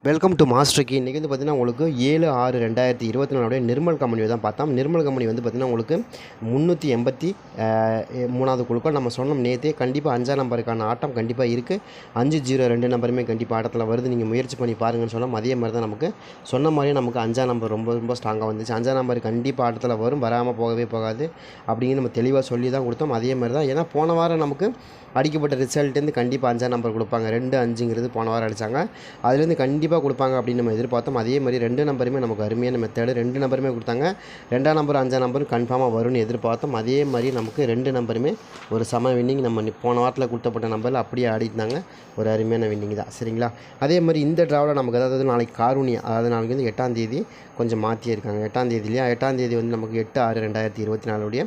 Welcome to master key. இன்றைக்கி வந்து பார்த்திங்கன்னா உங்களுக்கு 7/6/2024 நிர்மல் கம்பெனி தான் பார்த்தோம். நிர்மல் கம்பெனி வந்து பார்த்திங்கன்னா உங்களுக்கு 383வது குழுக்கள் நம்ம சொன்னோம் நேற்றே. கண்டிப்பாக 5ஆம் நம்பருக்கான ஆட்டம் கண்டிப்பாக இருக்குது. 5-0 நம்பருமே கண்டிப்பாக ஆட்டத்தில் வருது. நீங்கள் முயற்சி பண்ணி பாருங்கன்னு சொன்னோம். அதே மாதிரி தான் நமக்கு சொன்ன மாதிரியே நமக்கு 5ஆம் நம்பர் ரொம்ப ஸ்ட்ராங்காக வந்துச்சு. 5ஆம் நம்பர் கண்டிப்பாக ஆட்டத்தில் வரும், வராமல் போகவே போகாது அப்படிங்கிற நம்ம தெளிவாக சொல்லி தான் கொடுத்தோம். அதே மாதிரி தான், ஏன்னா போன வாரம் நமக்கு அடிக்கப்பட்ட ரிசல்ட்லேருந்து கண்டிப்பாக 5ஆம் நம்பர் கொடுப்பாங்க. 2-5ங்கிறது போன வாரம் அடித்தாங்க. அதுலேருந்து கண்டிப்பாக கொடுப்பாங்க அப்படின்னு நம்ம எதிர்பார்த்தோம். அதே மாதிரி 2 நம்பருமே நமக்கு அருமையான மெத்தேடு. 2 நம்பருமே கொடுத்தாங்க. 2ஆம் நம்பர் 5ஆம் நம்பர் கன்ஃபார்மாக வரும்னு எதிர்பார்த்தோம். அதே மாதிரி நமக்கு 2 நம்பருமே ஒரு சம வின்னிங். நம்ம போன வாரத்தில் கொடுத்தப்பட்ட நம்பரில் அப்படியே ஆடிட்டாங்க. ஒரு அருமையான வின்னிங் தான், சரிங்களா? அதே மாதிரி இந்த ட்ராவில் நமக்கு அதாவது நாளைக்கு காரூணியா, அதாவது நாளைக்கு வந்து 8ஆம் தேதி கொஞ்சம் மாற்றியிருக்காங்க. 8ஆம் தேதி இல்லையா? 8ஆம் தேதி வந்து நமக்கு 8/6/2024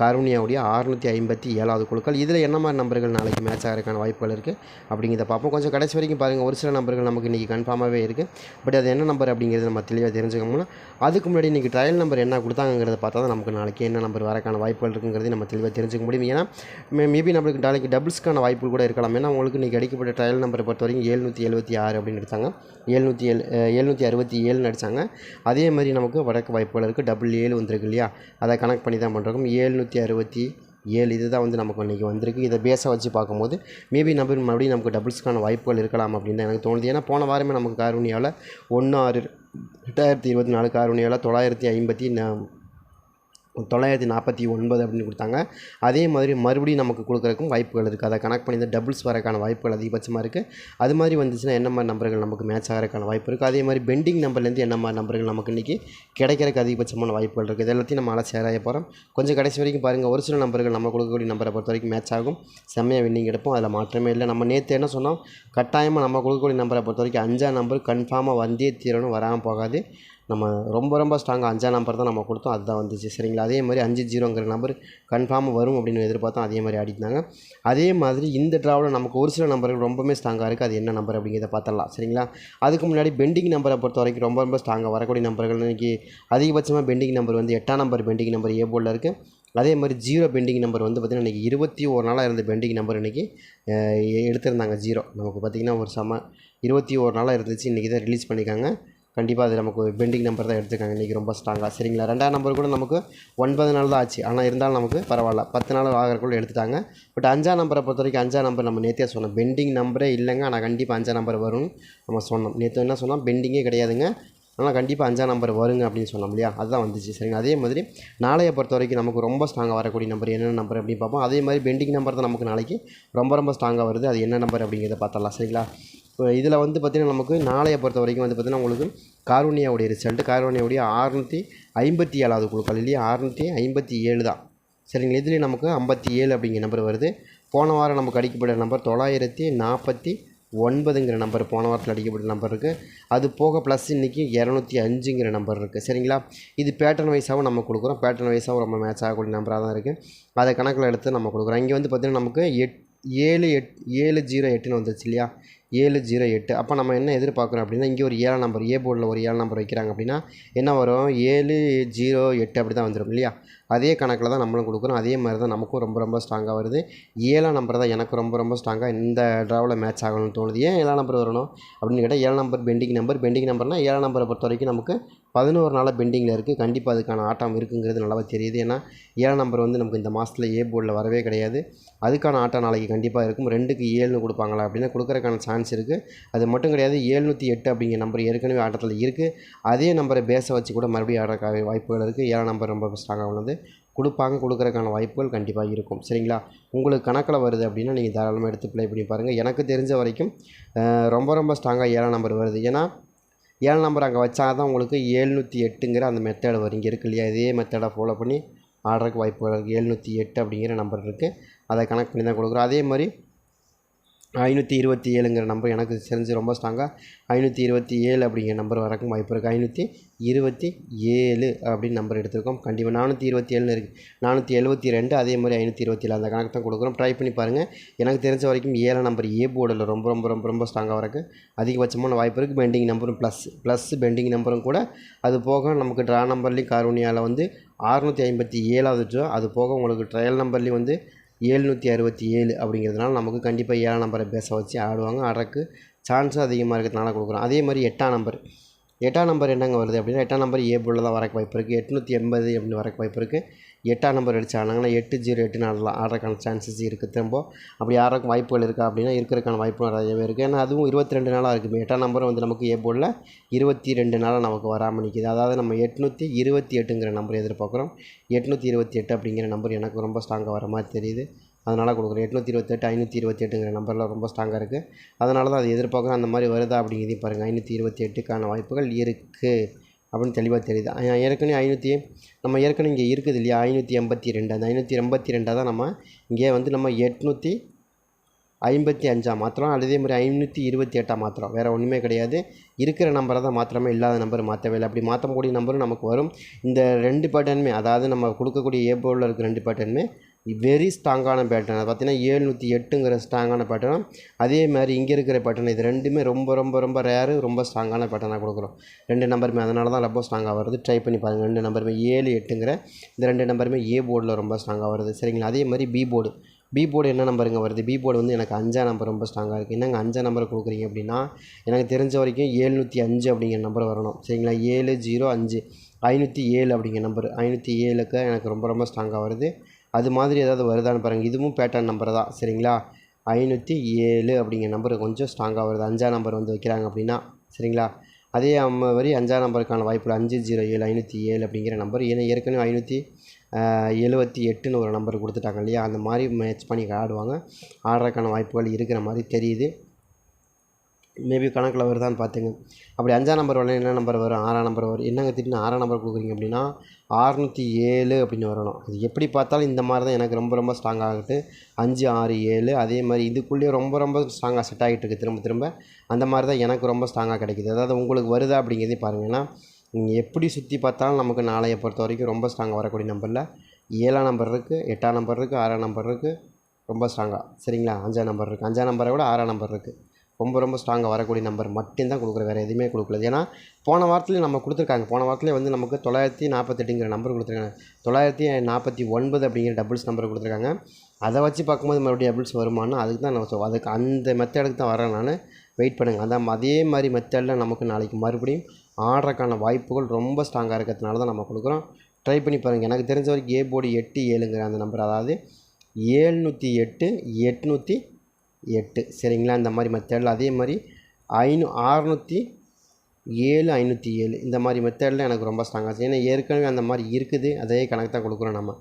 காரூணியாவுடைய 657வது குழுக்கள். இதில் என்ன மாதிரி நம்பர்கள் நாளைக்கு மேட்ச் ஆகிறதுக்கான வாய்ப்புகள் இருக்குது அப்படிங்கிறத பார்ப்போம். கொஞ்சம் கடைசி வரைக்கும் பாருங்கள். ஒரு சில நம்பர்கள் நமக்கு இன்றைக்கி கன்ஃபார்மாகவே இருக்குது. பட் அது என்ன நம்பர் அப்படிங்கிறது நம்ம தெளிவாக தெரிஞ்சுக்கணும்னா அதுக்கு முன்னாடி இன்றைக்கி ட்ரையல் நம்பர் என்ன கொடுத்தாங்கிறத பார்த்தா தான் நமக்கு நாளைக்கு என்ன நம்பர் வரக்கான வாய்ப்புகள் இருக்குங்கிறது நம்ம தெளிவாக தெரிஞ்சுக்க முடியும். ஏன்னா மேபி நம்மளுக்கு நாளைக்கு டபுள்ஸ்க்கான வாய்ப்புகள் கூட இருக்கலாம். ஏன்னா உங்களுக்கு இன்றைக்கி அடிக்கப்பட்ட ட்ரையல் நம்பரை பொறுத்த வரைக்கும் 776 அப்படின்னு எடுத்தாங்க. 767 அடித்தாங்க. அதே மாதிரி நமக்கு வடக்கு வாய்ப்புகள் இருக்குது. 7 வந்திருக்கு இல்லையா? அதை கனெக்ட் பண்ணி தான் பண்ணுறோம். 767 இதுதான் வந்து நமக்கு இன்றைக்கி வந்திருக்கு. இதை பேஸை வச்சு பார்க்கும்போது மேபி நம்பர் மறுபடியும் நமக்கு டபுள்ஸ்க்கான வாய்ப்புகள் இருக்கலாம் அப்படின்னு தான் எனக்கு தோணுது. ஏன்னா போன வாரமே நமக்கு காரூணியாவில் 1/6/2024 காரூணியாவில் 949 அப்படின்னு கொடுத்தாங்க. அதே மாதிரி மறுபடியும் நமக்கு கொடுக்குறதுக்கும் வாய்ப்புகள் இருக்குது. அதை கனெக்ட் பண்ணி டபுள்ஸ் வரக்கான வாய்ப்புகள் அதிகபட்சமாக இருக்குது. அது மாதிரி வந்துச்சுன்னா என்ன மாதிரி நம்பர்கள் நமக்கு மேட்ச் ஆகிறதுக்கான வாய்ப்பு இருக்குது. அதே மாதிரி பெண்டிங் நம்பர்லேருந்து என்ன மாதிரி நம்பர்கள் நமக்கு இன்றைக்கி கிடைக்கிறதுக்கு அதிகபட்சமான வாய்ப்புகள் இருக்குது. இதெல்லாத்தையும் நம்ம சேராய போகிறோம். கொஞ்சம் கடைசி வரைக்கும் பாருங்கள். ஒரு சில நம்பர்கள் நம்ம கொடுக்கக்கூடிய நம்பரை பொறுத்த வரைக்கும் மேட்ச் ஆகும். செம்மையாக வின்னிங் எடுப்போம். அதில் மாற்றமே இல்லை. நம்ம நேற்று என்ன சொன்னோம், கட்டாயமாக நம்ம கொடுக்கக்கூடிய நம்பரை பொறுத்த வரைக்கும் 5ஆம் நம்பர் கன்ஃபார்மாக வந்தே தீரணும், வராமல் போகாது. நம்ம ரொம்ப ஸ்ட்ராங்காக 5ஆம் நம்பர் தான் நம்ம கொடுத்தோம். அதுதான் வந்துச்சு, சரிங்களா? அதே மாதிரி 5-0ங்கிற நம்பர் கன்ஃபார்மாக வரும் அப்படின்னு எதிர்பார்த்தோம். அதே மாதிரி ஆடிட்டாங்க. அதே மாதிரி இந்த ட்ராவில் நமக்கு ஒரு சில நம்பர்கள் ரொம்பவே ஸ்ட்ராங்காக இருக்குது. அது என்ன நம்பர் அப்படிங்கிறத பார்த்துடலாம், சரிங்களா? அதுக்கு முன்னாடி பெண்டிங் நம்பரை பொறுத்த வரைக்கும் ரொம்ப ஸ்ட்ராங்காக வரக்கூடிய நம்பர்கள் இன்றைக்கி அதிகபட்சமாக பெண்டிங் நம்பர் வந்து 8ஆம் நம்பர் பெண்டிங் நம்பர் ஏ போர்டில் இருக்குது. அதே மாதிரி 0 பெண்டிங் நம்பர் வந்து பார்த்திங்கன்னா இன்றைக்கி 21 நாளாக இருந்த பெண்டிங் நம்பர் இன்றைக்கி எடுத்திருந்தாங்க. 0 நமக்கு பார்த்திங்கன்னா ஒரு 21 நாளாக இருந்துச்சு. இன்றைக்கி தான் ரிலீஸ் பண்ணியிருக்காங்க. கண்டிப்பாக அது நமக்கு பெண்டிங் நம்பர் தான் எடுத்துருக்காங்க இன்றைக்கி ரொம்ப ஸ்ட்ராங்காக, சரிங்களா? 2ஆம் நம்பர் கூட நமக்கு 9 நாள் தான் ஆச்சு. ஆனால் இருந்தாலும் நமக்கு பரவாயில்ல, 10 நாள் ஆகிறக்குள்ள எடுத்துட்டாங்க. பட் 5ஆம் நம்பரை பொறுத்த வரைக்கும் 5ஆம் நம்பர் நம்ம நேற்றே சொன்னோம், பெண்டிங் நம்பரே இல்லைங்க. ஆனால் கண்டிப்பாக 5ஆம் நம்பர் வரும்னு நம்ம சொன்னோம். நேற்று என்ன சொன்னோம், பெண்டிங்கே கிடையாதுங்க, ஆனால் கண்டிப்பாக 5ஆம் நம்பர் வருங்க அப்படின்னு சொன்னோம் இல்லையா? அதுதான் வந்துச்சு, சரிங்க. அதே மாதிரி நாளையை பொறுத்த வரைக்கும் நமக்கு ரொம்ப ஸ்ட்ராங்காக வரக்கூடிய நம்பர் என்னென்ன நம்பர் அப்படின்னு பார்ப்போம். அதே மாதிரி பெண்டிங் நம்பர் தான் நமக்கு நாளைக்கு ரொம்ப ஸ்ட்ராங்காக வருது. அது என்ன நம்பர் அப்படிங்கிறத பார்த்தலாம், சரிங்களா? இப்போ இதில் வந்து பார்த்திங்கன்னா நமக்கு நாளையை பொறுத்த வரைக்கும் வந்து பார்த்திங்கன்னா உங்களுக்கு காரூணியாவுடைய ரிசல்ட்டு, காரூணியாவுடைய 657வது குழுக்கள் இல்லையா? 657 தான், சரிங்களா? இதுலேயும் நமக்கு 57 அப்படிங்கிற நம்பர் வருது. போன வாரம் நமக்கு அடிக்கப்பட்ட நம்பர் 949ங்கிற நம்பர் போன வாரத்தில் அடிக்கப்பட்ட நம்பர் இருக்குது. அது போக ப்ளஸ் இன்றைக்கி 205ங்கிற நம்பர் இருக்குது, சரிங்களா? இது பேட்டர்ன் வைஸாகவும் நம்ம கொடுக்குறோம். பேட்டர்ன் வைஸாகவும் ரொம்ப மேட்ச் ஆகக்கூடிய நம்பராக தான் இருக்குது. அதை கணக்கில் எடுத்து நம்ம கொடுக்குறோம். இங்கே வந்து பார்த்திங்கன்னா நமக்கு 708ன்னு வந்துருச்சு இல்லையா? 708. அப்போ நம்ம என்ன எதிர்பார்க்குறோம் அப்படின்னா, இங்கே ஒரு 7ஆம் நம்பர் ஏ போர்டில் ஒரு 7ஆம் நம்பர் வைக்கிறாங்க அப்படின்னா என்ன வரும், 708 அப்படி தான் வந்துடும் இல்லையா? அதே கணக்கில் தான் நம்மளும் கொடுக்குறோம். அதே மாதிரி தான் நமக்கும் ரொம்ப ஸ்ட்ராங்காக வருது. 7ஆம் நம்பர் தான் எனக்கு ரொம்ப ஸ்ட்ராங்காக இந்த ட்ராவில் மேட்ச் ஆகணும்னு தோணுது. ஏன் 7ஆம் நம்பர் வரணும் அப்படின்னு கேட்டால், 7ஆம் நம்பர் பெண்டிங் நம்பர்னால் 7ஆம் நம்பரை பொறுத்த வரைக்கும் நமக்கு 11 நாளாக பெண்டிங்கில் இருக்குது. கண்டிப்பாக அதுக்கான ஆட்டம் இருக்குங்கிறது நல்லாவே தெரியுது. ஏன்னா 7ஆம் நம்பர் வந்து நமக்கு இந்த மாதத்தில் ஏ போர்டில் வரவே கிடையாது. அதுக்கான ஆட்டம் நாளைக்கு கண்டிப்பாக இருக்கும். 2க்கு 7ன்னு கொடுப்பாங்களா அப்படின்னா கொடுக்குறதுக்கான சான்ஸ் இருக்குது. அது மட்டும் கிடையாது, 708 அப்படிங்கிற நம்பர் ஏற்கனவே ஆட்டத்தில் இருக்குது. அதே நம்பரை பேஸை வச்சு கூட மறுபடியும் ஆடுறதுக்கான வாய்ப்புகள் இருக்குது. 7ஆம் நம்பர் ரொம்ப ஸ்ட்ராங்காக உள்ளது. கொடுக்குறதுக்கான வாய்ப்புகள் கண்டிப்பாக இருக்கும், சரிங்களா? உங்களுக்கு கணக்கில் வருது அப்படின்னா நீங்கள் தாராளமாக எடுத்து ப்ளே பண்ணி பாருங்கள். எனக்கு தெரிஞ்ச வரைக்கும் ரொம்ப ஸ்ட்ராங்காக 7ஆம் நம்பர் வருது. ஏன்னா 7ஆம் நம்பர் அங்கே வச்சா தான் உங்களுக்கு 708ங்கிற அந்த மெத்தேடு வரும். இங்கே இருக்கு இல்லையா? இதே மெத்தடை ஃபாலோ பண்ணி ஆடுறதுக்கு வாய்ப்புகள் இருக்குது. 708 அப்படிங்கிற நம்பர் இருக்குது. அதை கனெக்ட் பண்ணி தான் கொடுக்குறோம். அதே மாதிரி 527ங்கிற நம்பர் எனக்கு தெரிஞ்சு ரொம்ப ஸ்ட்ராங்காக 527 அப்படிங்கிற நம்பர் வரக்கும் வாய்ப்பு இருக்குது. 527 அப்படின்னு நம்பர் எடுத்திருக்கோம். கண்டிப்பாக 427 இருக்குது. 472 அதே மாதிரி 527 அந்த கணக்கு தான் கொடுக்குறோம். ட்ரை பண்ணி பாருங்கள். எனக்கு தெரிஞ்ச வரைக்கும் 7ஆம் நம்பர் ஏ போர்டில் ரொம்ப ஸ்ட்ராங்காக வரக்கு அதிகபட்சமான வாய்ப்பு இருக்குது. பெண்டிங் நம்பரும் ப்ளஸ் பெண்டிங் நம்பரும் கூட. அது போக நமக்கு ட்ரா நம்பர்லேயும் காரூணியாவில் வந்து 657வது ட்ரா. அது போக உங்களுக்கு ட்ரையல் நம்பர்லேயும் வந்து 767 அப்படிங்கிறதுனால நமக்கு கண்டிப்பாக 7ஆம் நம்பரை பேஸை வச்சு ஆடுறக்கு சான்ஸும் அதிகமாக இருக்கிறதுனால கொடுக்குறோம். அதே மாதிரி 8ஆம் நம்பர் என்னங்க வருது அப்படின்னா 8ஆம் நம்பர் ஏ போர்டில் தான் வரக்கு வாய்ப்பு இருக்குது. 880 அப்படின்னு வரக்கு வாய்ப்பு இருக்குது. 8ஆம் நம்பர் அடிச்சு ஆனாங்கன்னா 808 ஆடலாம், ஆடுறதுக்கான சான்சஸ் இருக்குது. திரும்ப அப்படி ஆடுறதுக்கு வாய்ப்புகள் இருக்கா அப்படின்னா இருக்கிறதுக்கான வாய்ப்பு நிறையவே இருக்குது. ஏன்னா அதுவும் 22 நாளாக இருக்குது. 8ஆம் நம்பர் வந்து நமக்கு ஏ போர்டில் 22 நாளாக நமக்கு வராமல் நிற்கிது. அதாவது நம்ம 828ங்கிற நம்பர் எதிர்பார்க்குறோம். 828 அப்படிங்கிற நம்பர் எனக்கு ரொம்ப ஸ்ட்ராங்காக வர மாதிரி தெரியுது. அதனால் கொடுக்குறோம். 828 528ங்கிற நம்பரில் ரொம்ப ஸ்ட்ராங்காக இருக்குது. அதனால தான் அது எதிர்பார்க்குறோம். அந்த மாதிரி வருதா அப்படிங்கிறதையும் பாருங்கள். 528க்கான வாய்ப்புகள் இருக்குது அப்படின்னு தெளிவாக தெரியுது. நம்ம ஏற்கனவே இங்கே இருக்குது இல்லையா 582. அந்த 582 தான் நம்ம இங்கே வந்து நம்ம 855 மாத்திரம், அதே மாதிரி 528 மாத்திரம். வேறு ஒன்றுமே கிடையாது. இருக்கிற நம்பரை தான் மாத்திரமே, இல்லாத நம்பர் மாற்றவே இல்லை. அப்படி மாற்றக்கூடிய நம்பரும் நமக்கு வரும். இந்த 2 பேட்டர்னுமே, அதாவது நம்ம கொடுக்கக்கூடிய ஏ போர்டில் இருக்கிற 2 பேட்டர்னுமே வெரி ஸ்ட்ராங்கான பேட்டர்ன். அது பார்த்திங்கன்னா 708ங்கிற ஸ்ட்ராங்கான பேட்டர்னும், அதே மாதிரி இங்கே இருக்கிற பேட்டர்ன், இது ரெண்டுமே ரொம்ப ரொம்ப ரொம்ப ரேரு, ரொம்ப ஸ்ட்ராங்கான பேட்டர்னாக கொடுக்குறோம் 2 நம்பருமே. அதனால தான் ரொம்ப ஸ்ட்ராங்காக வருது. ட்ரை பண்ணி பாருங்கள். 2 நம்பருமே 7, 8ங்கிற இந்த 2 நம்பருமே ஏ போர்டில் ரொம்ப ஸ்ட்ராங்காக வருது. சரிங்களா? அதே மாதிரி பி போர்டு என்ன நம்பருங்க வருது? பி போர்டு வந்து எனக்கு 5ஆம் நம்பர் ரொம்ப ஸ்ட்ராங்காக இருக்குது. என்னங்க 5ஆம் நம்பர் கொடுக்குறீங்க அப்படின்னா எனக்கு தெரிஞ்ச வரைக்கும் 705 அப்படிங்கிற நம்பர் வரணும். சரிங்களா? 705 507 அப்படிங்கிற நம்பர், 507க்கு எனக்கு ரொம்ப ரொம்ப ஸ்ட்ராங்காக வருது. அது மாதிரி ஏதாவது வருதான்னு பாருங்கள். இதுவும் பேட்டர்ன் நம்பர் தான். சரிங்களா? 507 அப்படிங்கிற நம்பர் கொஞ்சம் ஸ்ட்ராங்காக வருது. 5ஆம் நம்பர் வந்து வைக்கிறாங்க அப்படின்னா. சரிங்களா? அதே மாதிரி 5ஆம் நம்பருக்கான வாய்ப்பு 507 507 அப்படிங்கிற நம்பர். ஏன்னா ஏற்கனவே 578ன்னு ஒரு நம்பர் கொடுத்துட்டாங்க இல்லையா? அந்த மாதிரி மேட்ச் பண்ணி ஆடுறதுக்கான வாய்ப்புகள் இருக்கிற மாதிரி தெரியுது. மேபி கணக்கில் வருதான்னு பார்த்துங்க. அப்படி 5ஆம் நம்பர் வரல என்ன நம்பர் வரும்? 6ஆம் நம்பர் வரும். என்னங்க திடீர்னு 6ஆம் நம்பர் கொடுக்குறீங்க அப்படின்னா 607 அப்படின்னு வரணும். அது எப்படி பார்த்தாலும் இந்த மாதிரி தான் எனக்கு ரொம்ப ரொம்ப ஸ்ட்ராங் ஆகுது. 5 6 7 அதே மாதிரி இதுக்குள்ளேயே ரொம்ப ரொம்ப ஸ்ட்ராங்காக செட் ஆகிட்டு இருக்குது. திரும்ப அந்த மாதிரி தான் எனக்கு ரொம்ப ஸ்ட்ராங்காக கிடைக்கிது. அதாவது உங்களுக்கு வருதா அப்படிங்கிறதே பாருங்கள். ஏன்னா நீங்கள் எப்படி சுற்றி பார்த்தாலும் நமக்கு நாளையை பொறுத்த வரைக்கும் ரொம்ப ஸ்ட்ராங்காக வரக்கூடிய நம்பரில் 7ஆம் நம்பர் இருக்குது, 8ஆம் நம்பர் இருக்குது, 6ஆம் நம்பர் இருக்குது. ரொம்ப ஸ்ட்ராங்காக. சரிங்களா? 5ஆம் நம்பர் இருக்குது. 5ஆம் நம்பரை விட 6ஆம் நம்பர் இருக்குது. ரொம்ப ரொம்ப ஸ்ட்ராங்காக வரக்கூடிய நம்பர் மட்டும்தான் கொடுக்குறேன். வேறு எதுவுமே கொடுக்கல. ஏன்னா போன வாரத்துலேயும் நம்ம கொடுத்துருக்காங்க. போன வாரத்துலேயே வந்து நமக்கு 948ங்கிற நம்பர் கொடுத்துருக்காங்க. 949 அப்படிங்கிற டபுள்ஸ் நம்பர் கொடுத்துருக்காங்க. அதை வச்சு பார்க்கும்போது மறுபடியும் டபுள்ஸ் வருமானு அதுக்கு தான் நான் அதுக்கு அந்த மெத்தடுக்கு தான் வரேன் நான். வெயிட் பண்ணுங்கள். அதே மாதிரி மெத்தடில் நமக்கு நாளைக்கு மறுபடியும் ஆடுறதுக்கான வாய்ப்புகள் ரொம்ப ஸ்ட்ராங்காக இருக்கிறதுனால தான் நம்ம கொடுக்குறோம். ட்ரை பண்ணி பாருங்கள். எனக்கு தெரிஞ்ச வரைக்கும் ஏ போர்டு 87ங்கிற அந்த நம்பர், அதாவது 708 808. சரிங்களா? இந்த மாதிரி மெத்தடில் அதே மாதிரி 607 507 இந்த மாதிரி மெத்தடில் எனக்கு ரொம்ப ஸ்ட்ராங்காக இருக்குது. ஏன்னா ஏற்கனவே அந்த மாதிரி இருக்குது. அதே கணக்கு தான் கொடுக்குறோம் நம்ம.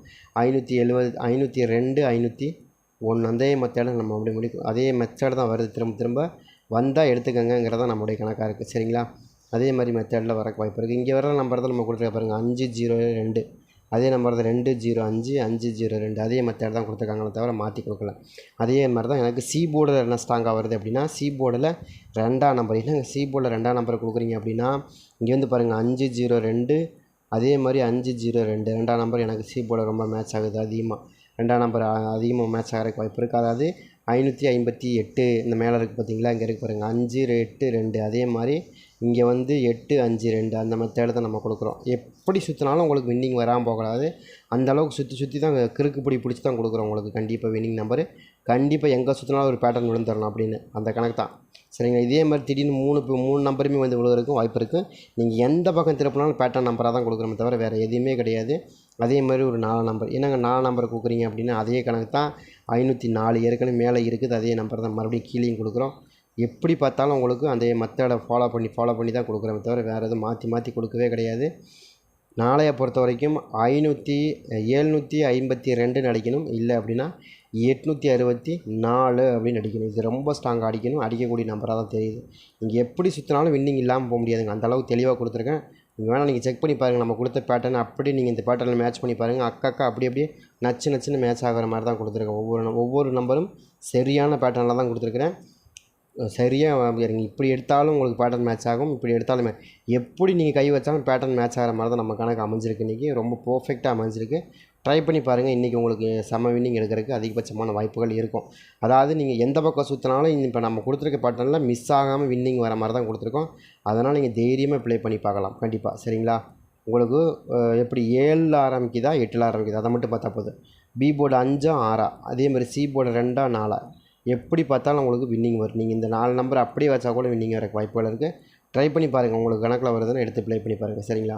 570 502 501 அதே மெத்தடில் நம்ம அப்படி முடிக்கும். அதே மெத்தட் தான் வருது. திரும்ப வந்தால் எடுத்துக்கங்கிறதான் நம்மளுடைய கணக்காக இருக்குது. சரிங்களா? அதே மாதிரி மெத்தடில் வரக்கு வாய்ப்பு இருக்குது. இங்கே வர நம்பர் தான் நம்ம கொடுத்துருக்க பாருங்கள். 502 அதே நம்பர் தான். 205 502 அதே மெத்தட் தான் கொடுத்துருக்காங்களே தவிர மாற்றி கொடுக்கல. அதே மாதிரி தான் எனக்கு சி போர்டில் என்ன ஸ்ட்ராங்காக வருது அப்படின்னா சி போர்டில் 2ஆம் நம்பர். என்னங்க சி போர்டில் 2ஆம் நம்பர் கொடுக்குறீங்க அப்படின்னா இங்கே வந்து பாருங்கள் 502 அதே மாதிரி 502 2ஆம் நம்பர் எனக்கு சி போர்டில் ரொம்ப மேட்ச் ஆகுது. அதிகமாக 2ஆம் நம்பர் அதிகமாக மேட்ச் ஆகிறதுக்கு வாய்ப்பு இருக்குது. அதாவது 558 இந்த மேலே இருக்குது பார்த்தீங்களா? இங்கே இருக்குது பாருங்கள் 582 அதே மாதிரி இங்கே வந்து 852 அந்த மெத்தேடு தான் நம்ம கொடுக்குறோம். எப்படி சுற்றினாலும் உங்களுக்கு வின்னிங் வராமல் போகக்கூடாது. அந்தளவுக்கு சுற்றி தான் கிறுக்கு பிடிச்சி தான் கொடுக்குறோம் உங்களுக்கு. கண்டிப்பாக வின்னிங் நம்பரு கண்டிப்பாக எங்கே சுற்றினாலும் ஒரு பேட்டர்ன் விழுந்துடணும் அப்படின்னு அந்த கணக்கு தான். சரிங்களா? இதே மாதிரி திடீர்னு 3 நம்பருமே வந்து விழுகிறதுக்கும் வாய்ப்பு இருக்குது. நீங்கள் எந்த பக்கம் திருப்பினாலும் பேட்டர்ன் நம்பராக தான் கொடுக்குறோமே தவிர வேறு எதுவுமே கிடையாது. அதே மாதிரி ஒரு 4 நம்பர். என்னங்க 4 நம்பர் கொடுக்குறீங்க அப்படின்னா அதே கணக்கு தான். 504 ஏற்கனவே மேலே இருக்குது. அதே நம்பர் தான் மறுபடியும் கீழேயும் கொடுக்குறோம். எப்படி பார்த்தாலும் உங்களுக்கு அந்த மெத்தடை ஃபாலோ பண்ணி தான் கொடுக்குறோமே தவிர வேறு எதுவும் மாற்றி கொடுக்கவே கிடையாது. நாளையை பொறுத்த வரைக்கும் 752 அடிக்கணும். இல்லை அப்படின்னா 864 அப்படின்னு அடிக்கணும். இது ரொம்ப ஸ்ட்ராங்காக அடிக்கணும். அடிக்கக்கூடிய நம்பராக தான் தெரியுது. நீங்கள் எப்படி சுற்றினாலும் வின்னிங் இல்லாமல் போக முடியாதுங்க. அந்தளவுக்கு தெளிவாக கொடுத்துருக்கேன். நீங்கள் வேணால் நீங்கள் செக் பண்ணி பாருங்கள். நம்ம கொடுத்த பேட்டர்ன் அப்படி நீங்கள் இந்த பேட்டர்னில் மேட்ச் பண்ணி பாருங்கள். அக்கா அப்படியே நச்சுன்னு மேட்ச் ஆகிற மாதிரி தான் கொடுத்துருக்கேன். ஒவ்வொரு நம்பரும் சரியான பேட்டர்னில் தான் கொடுத்துருக்குறேன். சரியாக இப்படி எடுத்தாலும் உங்களுக்கு பேட்டர்ன் மேட்ச் ஆகும். இப்படி எடுத்தாலுமே எப்படி நீங்கள் கை வச்சாலும் பேட்டர்ன் மேட்ச் ஆகிற மாதிரி தான் நம்ம கணக்கு அமைஞ்சிருக்கு. இன்றைக்கி ரொம்ப பர்ஃபெக்டாக அமைஞ்சிருக்கு. ட்ரை பண்ணி பாருங்கள். இன்றைக்கி உங்களுக்கு செம வின்னிங் எடுக்கிறதுக்கு அதிகபட்சமான வாய்ப்புகள் இருக்கும். அதாவது நீங்கள் எந்த பக்கம் சுற்றினாலும் இப்போ நம்ம கொடுத்துருக்க பேட்டர்னில் மிஸ் ஆகாமல் வின்னிங் வர மாதிரி தான் கொடுத்துருக்கோம். அதனால் நீங்கள் தைரியமாக ப்ளே பண்ணி பார்க்கலாம் கண்டிப்பாக. சரிங்களா? உங்களுக்கு எப்படி 7ல் ஆரம்பிக்குதா 8ல் ஆரம்பிக்குதா அதை மட்டும் பார்த்தா போதும். பி போர்டு 5 6 அதே மாதிரி சி போர்டு 2 4 எப்படி பார்த்தாலும் உங்களுக்கு வின்னிங் வரும். நீங்கள் இந்த 4 நம்பர் அப்படியே வச்சா கூட வின்னிங் வரக்கு வாய்ப்புகள் இருக்குது. ட்ரை பண்ணி பாருங்கள். உங்களுக்கு கணக்கில் வருதுன்னா எடுத்து ப்ளே பண்ணி பாருங்கள். சரிங்களா?